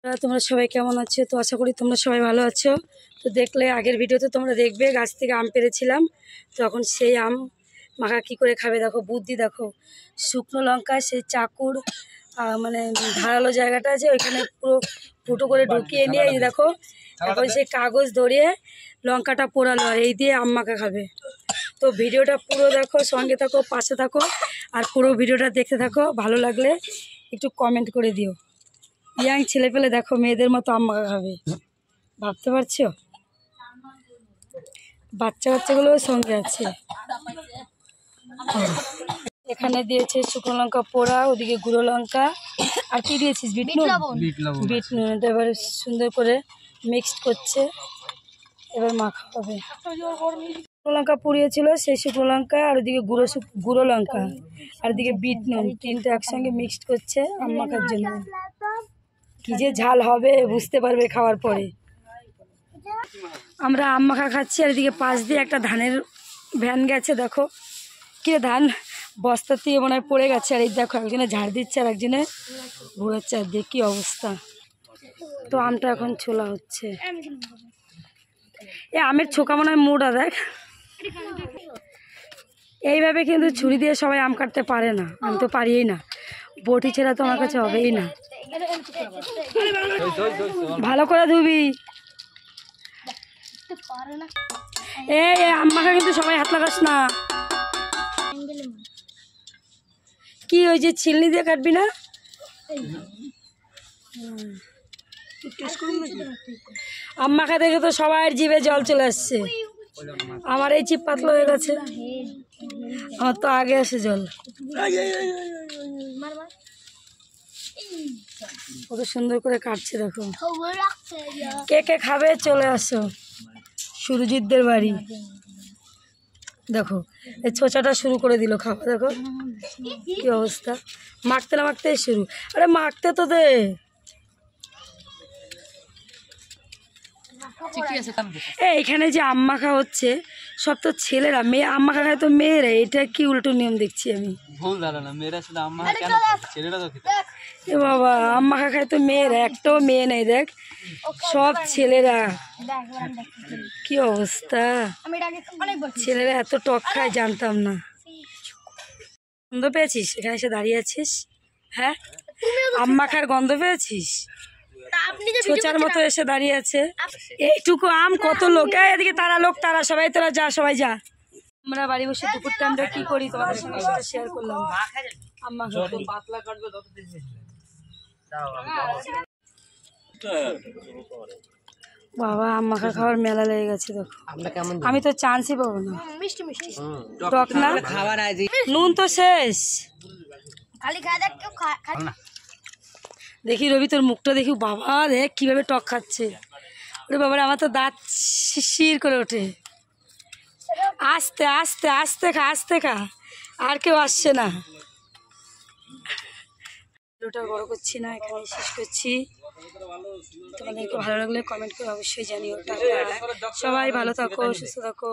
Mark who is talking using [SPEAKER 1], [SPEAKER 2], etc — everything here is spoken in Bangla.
[SPEAKER 1] তোমরা সবাই কেমন আছো? তো আশা করি তোমরা সবাই ভালো আছো। তো দেখলে আগের ভিডিওতে তোমরা দেখবে গাছ থেকে আম পেড়েছিলাম, তখন সেই আম মাখা কী করে খাবে দেখো, বুদ্ধি দেখো। শুকনো লঙ্কা সেই চাকুর মানে ধারালো জায়গাটা আছে, ওইখানে পুরো ফুটো করে ঢুকিয়ে নিয়ে এই দেখো এখন সেই কাগজ ধরিয়ে লঙ্কাটা পোড়ালো, আর এই দিয়ে আম মাখা খাবে। তো ভিডিওটা পুরো দেখো, সঙ্গে থাকো, পাশে থাকো, আর পুরো ভিডিওটা দেখতে থাকো। ভালো লাগলে একটু কমেন্ট করে দিও। ইয়াং ছেলে পেলে দেখো মেয়েদের মতো আম মাখা খাবে, ভাবতে পারছো? বাচ্চা বাচ্চাগুলোও সঙ্গে আছে। এখানে দিয়েছে শুকনো লঙ্কা পোড়া, ওদিকে গুঁড়ো লঙ্কা, আর কি দিয়েছিস? বিট নুন। এবার সুন্দর করে মিক্সড করছে, এবার মাখা হবে। শুকনো লঙ্কা পুড়িয়েছিল সেই শুকনো লঙ্কা, আর ওদিকে গুঁড়ো লঙ্কা, আর ওদিকে বিট নুন, তিনটে একসঙ্গে মিক্সড করছে আম মাখার জন্য। কি যে ঝাল হবে বুঝতে পারবে খাওয়ার পরে। আমরা আম মাখা খাচ্ছি, আর এদিকে পাশ দিয়ে একটা ধানের ভ্যান গেছে। দেখো কি ধান বস্তার থেকে মনে হয় পড়ে গেছে, আর এই দেখো একজনে ঝাড় দিচ্ছে আর একজনে ঘোরাচ্ছে, আর দেখি অবস্থা। তো আমটা এখন ছোলা হচ্ছে। এ আমের ছোকা মনে হয় মোটা, দেখ এইভাবে কিন্তু ছুরি দিয়ে সবাই আম কাটতে পারে না, আমি তো পারিই না, বটি ছেঁড়া তো আমার কাছে হবেই না। ভালো করে ধুবি। এই আম মাখা কিন্তু সবাই হাত লাগাস না। কি ওই যে ছিলনি দিয়ে কাটবি না? আম মাখা দেখে তো সবার জিভে জল চলে আসছে। আমার এই চিপ পাতলা হয়ে গেছে, আমার তো আগে আসে জল। কত সুন্দর করে কাটছে দেখো। কে কে খাবে চলে আসো সুরজিৎদের বাড়ি। দেখো এই ছোচাটা শুরু করে দিল খাওয়া, দেখো কি অবস্থা। মাখতে না মাখতেই শুরু। আরে মাখতে তো দে। এইখানে যে আম মাখা হচ্ছে সব তো ছেলেরা, মেয়ে আম মাখা খায় তো মেয়েরা, এটা কি উল্টো নিয়ম দেখছি আমি। এ বাবা, আম মাখা খায় তো মেয়েরা, একটাও মেয়ে নেই, দেখ সব ছেলেরা। কি অবস্থা, ছেলেরা এত টক খায় জানতাম না। গন্ধ পেয়েছিস? এখানে এসে দাঁড়িয়ে আছিস, হ্যাঁ আম মাখার গন্ধ পেয়েছিস? ছোচার মতো এসে দাঁড়িয়ে আছে। এইটুকু আম কত লোক, এদিকে তারা লোক, তারা সবাই, তোরা যা, সবাই যা। আমরা বাড়ি বসে দুপুরটা আমরা কি করি তোমাদের সঙ্গে সেটা শেয়ার করলাম। আম মাখা বাবা, আম মাখা খাওয়ার মেলা লেগে গেছে দেখো। আমি তো চান্সই পাবো না, টক না, নুন তো শেষ। দেখি রবি তোর মুখটা দেখি, বাবা দেখ কিভাবে টক খাচ্ছে। ওরে বাবা, আমার তো দাঁত শির করে ওঠে। আস্তে আস্তে আস্তে খা, আস্তে খা, আর কেউ আসছে না। ভিডিওটা বড় করছি না, এখানে শেষ করছি। তোমাদেরকে ভালো লাগলে কমেন্ট করে অবশ্যই জানিও। টাটা, সবাই ভালো থাকো, সুস্থ থাকো।